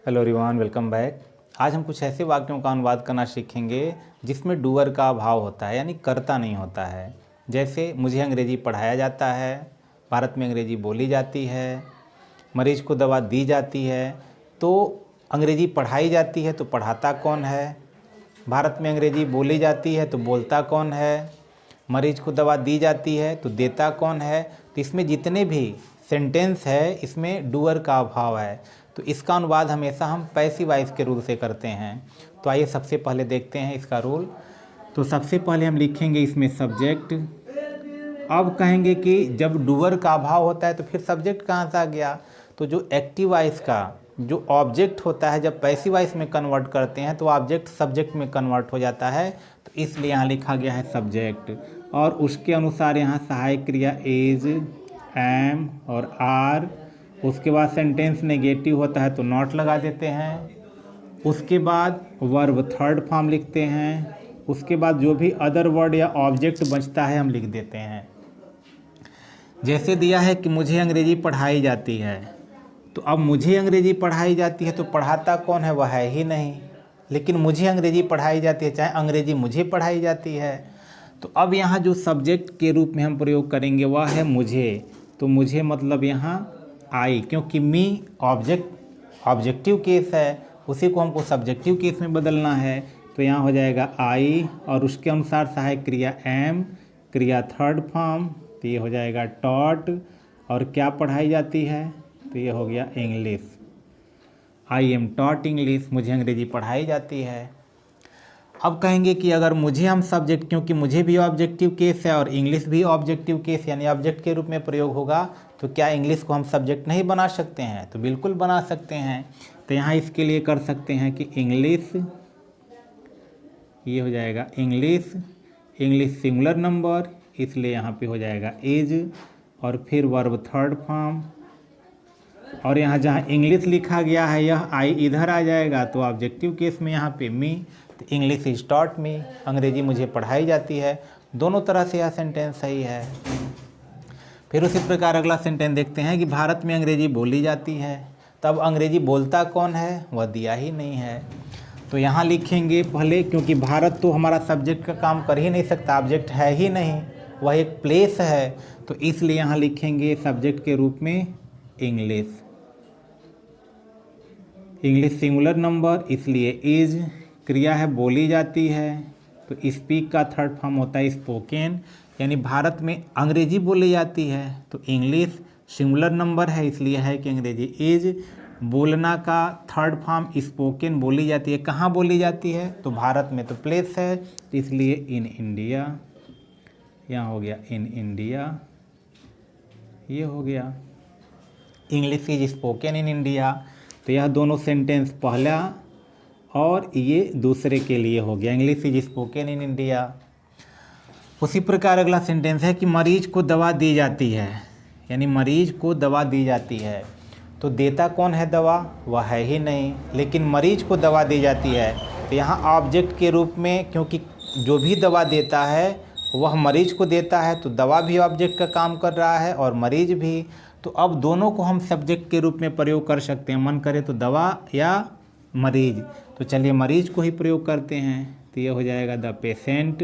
Hello everyone, welcome back. आज हम कुछ ऐसे वाक्यों का अनुवाद करना सीखेंगे जिसमें डूअर का अभाव होता है, यानी करता नहीं होता है। जैसे मुझे अंग्रेजी पढ़ाया जाता है, भारत में अंग्रेजी बोली जाती है, मरीज को दवा दी जाती है। तो अंग्रेजी पढ़ाई जाती है तो पढ़ाता कौन है, भारत में अंग्रेजी बोली जाती है तो बोलता कौन है, मरीज को दवा दी जाती है तो देता कौन है। तो इसमें जितने भी सेंटेंस है इसमें डूअर का अभाव है, तो इसका अनुवाद हमेशा हम पैसिव वॉइस के रूल से करते हैं। तो आइए सबसे पहले देखते हैं इसका रूल। तो सबसे पहले हम लिखेंगे इसमें सब्जेक्ट। अब कहेंगे कि जब डूअर का अभाव होता है तो फिर सब्जेक्ट कहाँ से आ गया। तो जो एक्टिव वॉइस का जो ऑब्जेक्ट होता है, जब पैसिव वॉइस में कन्वर्ट करते हैं तो ऑब्जेक्ट सब्जेक्ट में कन्वर्ट हो जाता है, तो इसलिए यहाँ लिखा गया है सब्जेक्ट। और उसके अनुसार यहाँ सहायक क्रिया इज, एम और आर। उसके बाद सेंटेंस नेगेटिव होता है तो नॉट लगा देते हैं। उसके बाद वर्ब थर्ड फॉर्म लिखते हैं। उसके बाद जो भी अदर वर्ड या ऑब्जेक्ट बचता है हम लिख देते हैं। जैसे दिया है कि मुझे अंग्रेजी पढ़ाई जाती है, तो अब मुझे अंग्रेजी पढ़ाई जाती है तो पढ़ाता कौन है, वह है ही नहीं। लेकिन मुझे अंग्रेजी पढ़ाई जाती है, चाहे अंग्रेजी मुझे पढ़ाई जाती है। तो अब यहाँ जो सब्जेक्ट के रूप में हम प्रयोग करेंगे वह है मुझे। तो मुझे मतलब यहाँ आई, क्योंकि मी ऑब्जेक्टिव केस है, उसी को हमको सब्जेक्टिव केस में बदलना है। तो यहाँ हो जाएगा आई और उसके अनुसार सहायक क्रिया एम, क्रिया थर्ड फॉर्म, तो ये हो जाएगा टॉट। और क्या पढ़ाई जाती है, तो ये हो गया English. I am taught English, मुझे अंग्रेजी पढ़ाई जाती है। अब कहेंगे कि अगर मुझे हम सब्जेक्ट, क्योंकि मुझे भी ऑब्जेक्टिव केस है और इंग्लिश भी ऑब्जेक्टिव केस यानी ऑब्जेक्ट के रूप में प्रयोग होगा, तो क्या इंग्लिश को हम सब्जेक्ट नहीं बना सकते हैं, तो बिल्कुल बना सकते हैं। तो यहाँ इसके लिए कर सकते हैं कि इंग्लिश, ये हो जाएगा इंग्लिश, इंग्लिश सिंगुलर नंबर, इसलिए यहाँ पे हो जाएगा इज, और फिर वर्ब थर्ड फॉर्म। और यहाँ जहाँ इंग्लिश लिखा गया है यह आई इधर आ जाएगा, तो ऑब्जेक्टिव केस में यहाँ पे मी, तो इंग्लिश इज टॉट मी, अंग्रेजी मुझे पढ़ाई जाती है। दोनों तरह से यह सेंटेंस सही है। फिर उसी प्रकार अगला सेंटेंस देखते हैं कि भारत में अंग्रेजी बोली जाती है। तब अंग्रेजी बोलता कौन है, वह दिया ही नहीं है। तो यहाँ लिखेंगे पहले, क्योंकि भारत तो हमारा सब्जेक्ट का काम कर ही नहीं सकता, ऑब्जेक्ट है ही नहीं, वह एक प्लेस है। तो इसलिए यहाँ लिखेंगे सब्जेक्ट के रूप में इंग्लिश। इंग्लिश सिंगुलर नंबर, इसलिए इज, क्रिया है बोली जाती है, तो स्पीक का थर्ड फॉर्म होता है स्पोकन, यानी भारत में अंग्रेजी बोली जाती है। तो इंग्लिश सिंगुलर नंबर है, इसलिए है कि अंग्रेजी इज, बोलना का थर्ड फॉर्म स्पोकन बोली जाती है। कहाँ बोली जाती है, तो भारत में, तो प्लेस है, तो इसलिए इन इंडिया, यहाँ हो गया इन इंडिया, ये हो गया English is spoken in India. तो यह दोनों सेंटेंस पहला और ये दूसरे के लिए हो गया, English is spoken in India. उसी प्रकार अगला सेंटेंस है कि मरीज को दवा दी जाती है, यानी मरीज को दवा दी जाती है, तो देता कौन है दवा, वह है ही नहीं। लेकिन मरीज को दवा दी जाती है, तो यहाँ ऑब्जेक्ट के रूप में, क्योंकि जो भी दवा देता है वह मरीज को देता है, तो दवा भी ऑब्जेक्ट का काम कर रहा है और मरीज भी। तो अब दोनों को हम सब्जेक्ट के रूप में प्रयोग कर सकते हैं, मन करे तो दवा या मरीज। तो चलिए मरीज को ही प्रयोग करते हैं। तो ये हो जाएगा द पेशेंट,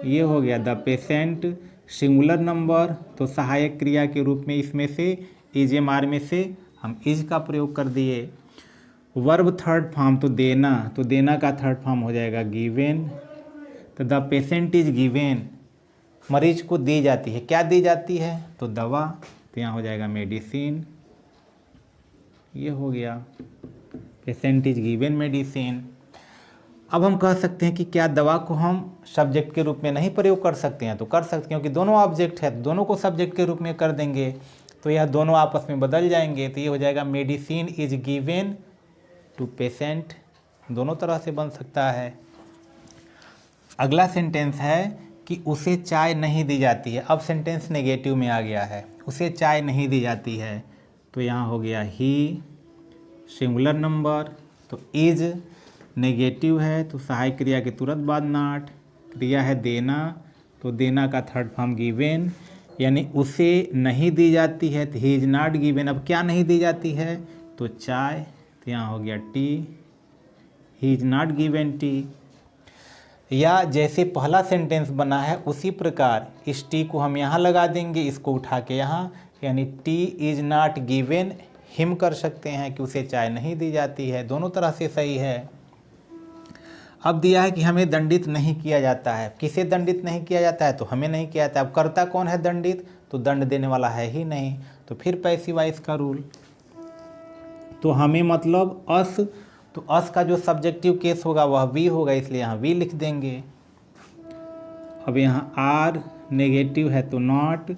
ये हो गया द पेशेंट सिंगुलर नंबर, तो सहायक क्रिया के रूप में इसमें से इज एम आर में से हम इज का प्रयोग कर दिए। वर्ब थर्ड फॉर्म, तो देना, तो देना का थर्ड फॉर्म हो जाएगा गिवेन। तो द पेशेंट इज गिवेन, मरीज को दी जाती है, क्या दी जाती है, तो दवा, तो यहाँ हो जाएगा मेडिसिन, ये हो गया पेशेंट इज गिवेन मेडिसिन। अब हम कह सकते हैं कि क्या दवा को हम सब्जेक्ट के रूप में नहीं प्रयोग कर सकते हैं, तो कर सकते हैं, क्योंकि दोनों ऑब्जेक्ट है, दोनों को सब्जेक्ट के रूप में कर देंगे, तो यह दोनों आपस में बदल जाएंगे। तो ये हो जाएगा medicine is given to patient, दोनों तरह से बन सकता है। अगला सेंटेंस है कि उसे चाय नहीं दी जाती है। अब सेंटेंस नेगेटिव में आ गया है, उसे चाय नहीं दी जाती है, तो यहाँ हो गया ही सिंगुलर नंबर, तो इज नेगेटिव है, तो सहायक क्रिया के तुरंत बाद नॉट, क्रिया है देना, तो देना का थर्ड फॉर्म गिवेन, यानी उसे नहीं दी जाती है, तो ही इज नॉट गिवेन। अब क्या नहीं दी जाती है, तो चाय, तो यहाँ हो गया T, he is not given T. या जैसे पहला सेंटेंस बना है उसी प्रकार इस टी को हम यहाँ लगा देंगे, इसको उठा के यहाँ, यानी T is not given him कर सकते हैं कि उसे चाय नहीं दी जाती है, दोनों तरह से सही है। अब दिया है कि हमें दंडित नहीं किया जाता है, किसे दंडित नहीं किया जाता है, तो हमें नहीं किया जाता है। अब करता कौन है दंडित, तो दंड देने वाला है ही नहीं, तो फिर पैसिव वॉइस का रूल। तो हमें मतलब अस, तो अस का जो सब्जेक्टिव केस होगा वह वी होगा, इसलिए यहाँ वी लिख देंगे। अब यहाँ आर नेगेटिव है तो नॉट,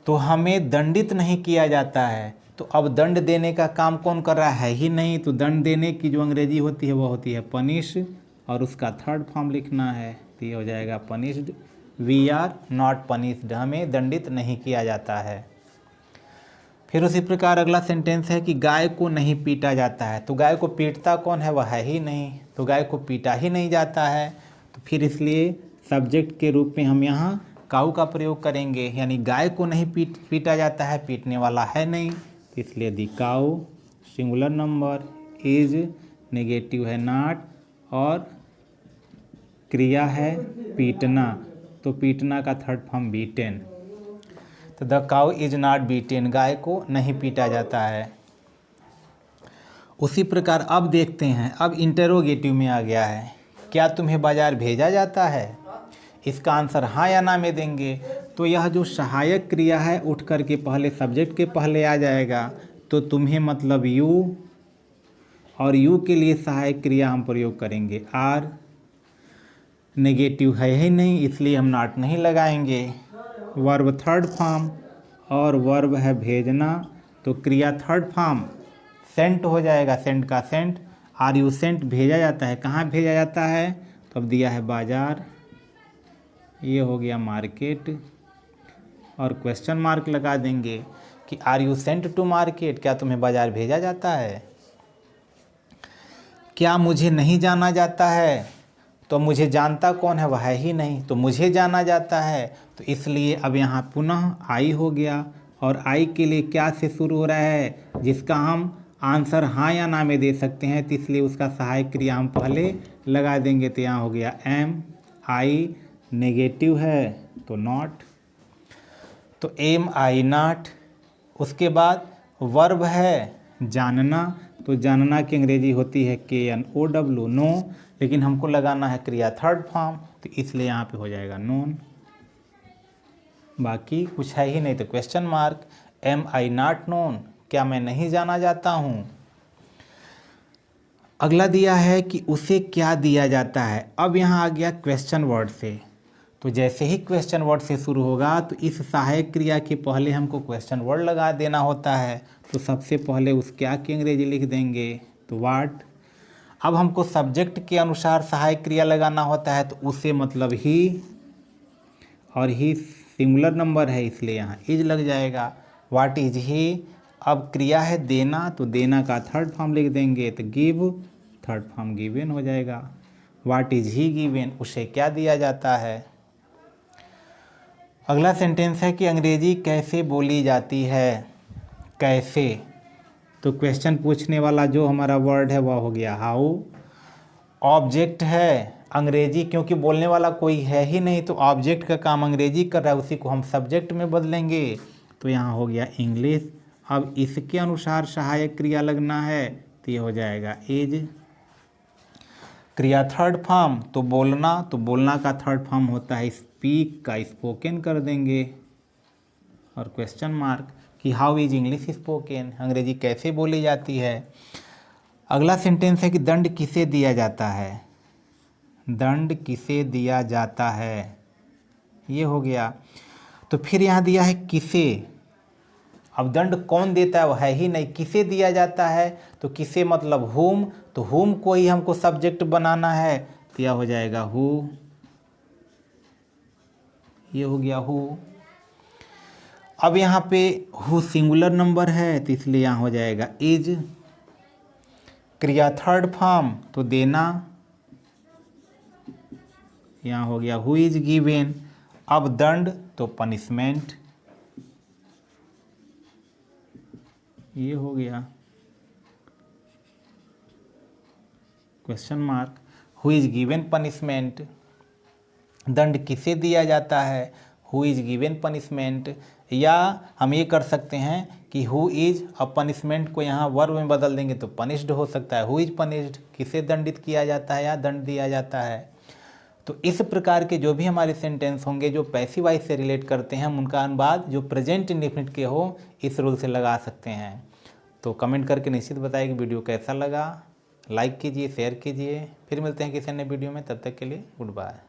तो हमें दंडित नहीं किया जाता है, तो अब दंड देने का काम कौन कर रहा है ही नहीं, तो दंड देने की जो अंग्रेजी होती है वह होती है पनिश, और उसका थर्ड फॉर्म लिखना है, तो ये हो जाएगा punished. We are not punished, हमें दंडित नहीं किया जाता है। फिर उसी प्रकार अगला सेंटेंस है कि गाय को नहीं पीटा जाता है, तो गाय को पीटता कौन है, वह है ही नहीं, तो गाय को पीटा ही नहीं जाता है, तो फिर इसलिए सब्जेक्ट के रूप में हम यहाँ काऊ का प्रयोग करेंगे, यानी गाय को नहीं पीटा जाता है, पीटने वाला है नहीं, इसलिए the cow singular number is negative है नॉट, और क्रिया है पीटना, तो पीटना का थर्ड फॉर्म बीटेन, तो the cow is not beaten, गाय को नहीं पीटा जाता है। उसी प्रकार अब देखते हैं, अब इंटरोगेटिव में आ गया है, क्या तुम्हें बाजार भेजा जाता है, इसका आंसर हाँ या ना में देंगे। तो यह जो सहायक क्रिया है उठ कर के पहले सब्जेक्ट के पहले आ जाएगा, तो तुम्हें मतलब यू, और यू के लिए सहायक क्रिया हम प्रयोग करेंगे आर, नेगेटिव है ही नहीं इसलिए हम नॉट नहीं लगाएंगे। वर्ब थर्ड फॉर्म, और वर्ब है भेजना, तो क्रिया थर्ड फॉर्म सेंट हो जाएगा, सेंट का सेंट, आर यू सेंट, भेजा जाता है, कहाँ भेजा जाता है, तो अब दिया है बाजार, ये हो गया मार्केट, और क्वेश्चन मार्क लगा देंगे कि are you sent to market, क्या तुम्हें बाजार भेजा जाता है। क्या मुझे नहीं जाना जाता है, तो मुझे जानता कौन है, वह है ही नहीं, तो मुझे जाना जाता है, तो इसलिए अब यहाँ पुनः आई हो गया, और आई के लिए क्या से शुरू हो रहा है, जिसका हम आंसर हाँ या ना में दे सकते हैं, तो इसलिए उसका सहायक क्रिया हम पहले लगा देंगे, तो यहाँ हो गया एम, आई नेगेटिव है तो नॉट, तो एम आई नॉट। उसके बाद वर्ब है जानना, तो जानना की अंग्रेजी होती है KNOW नो, लेकिन हमको लगाना है क्रिया थर्ड फॉर्म, तो इसलिए यहाँ पे हो जाएगा नोन, बाकी कुछ है ही नहीं, तो question mark. Am I not known, क्या मैं नहीं जाना जाता हूँ। अगला दिया है कि उसे क्या दिया जाता है, अब यहाँ आ गया क्वेश्चन वर्ड से, तो जैसे ही क्वेश्चन वर्ड से शुरू होगा तो इस सहायक क्रिया के पहले हमको क्वेश्चन वर्ड लगा देना होता है, तो सबसे पहले उस क्या की अंग्रेजी लिख देंगे, तो वाट। अब हमको सब्जेक्ट के अनुसार सहायक क्रिया लगाना होता है, तो उसे मतलब ही, और ही सिंगुलर नंबर है इसलिए यहाँ इज लग जाएगा, वाट इज ही। अब क्रिया है देना, तो देना का थर्ड फॉर्म लिख देंगे, तो गिव, थर्ड फॉर्म गिवन हो जाएगा, वाट इज ही गिवन, उसे क्या दिया जाता है। अगला सेंटेंस है कि अंग्रेजी कैसे बोली जाती है, कैसे, तो क्वेश्चन पूछने वाला जो हमारा वर्ड है वह हो गया हाउ। ऑब्जेक्ट है अंग्रेजी, क्योंकि बोलने वाला कोई है ही नहीं, तो ऑब्जेक्ट का काम अंग्रेजी कर रहा है, उसी को हम सब्जेक्ट में बदलेंगे, तो यहाँ हो गया इंग्लिश। अब इसके अनुसार सहायक क्रिया लगना है, तो ये हो जाएगा इज। क्रिया थर्ड फॉर्म, तो बोलना, तो बोलना का थर्ड फॉर्म होता है स्पीक का, स्पोकन कर देंगे, और क्वेश्चन मार्क कि हाउ इज इंग्लिश स्पोकन, अंग्रेजी कैसे बोली जाती है। अगला सेंटेंस है कि दंड किसे दिया जाता है, दंड किसे दिया जाता है, ये हो गया। तो फिर यहाँ दिया है किसे, अब दंड कौन देता है, वह है ही नहीं, किसे दिया जाता है, तो किसे मतलब हुम, तो हुम को ही हमको सब्जेक्ट बनाना है, तो यह हो जाएगा हु, ये हो गया हु। अब यहाँ पे हु सिंगुलर नंबर है, तो इसलिए यहाँ हो जाएगा इज। क्रिया थर्ड फॉर्म, तो देना, यहाँ हो गया हु इज गिवन। अब दंड, तो पनिशमेंट, ये हो गया question mark. Who is given punishment, दंड किसे दिया जाता है, हु इज गिवन पनिशमेंट। या हम ये कर सकते हैं कि हु इज, अब पनिशमेंट को यहाँ वर्ब में बदल देंगे तो पनिश्ड हो सकता है। हु इज पनिश्ड, किसे दंडित किया जाता है या दंड दिया जाता है। तो इस प्रकार के जो भी हमारे सेंटेंस होंगे जो पैसिव वॉइस से रिलेट करते हैं, हम उनका अनुवाद जो प्रेजेंट इंडेफिनिट के हो इस रूल से लगा सकते हैं। तो कमेंट करके निश्चित बताइए कि वीडियो कैसा लगा, लाइक कीजिए, शेयर कीजिए। फिर मिलते हैं किसी अन्य वीडियो में, तब तक के लिए गुड बाय।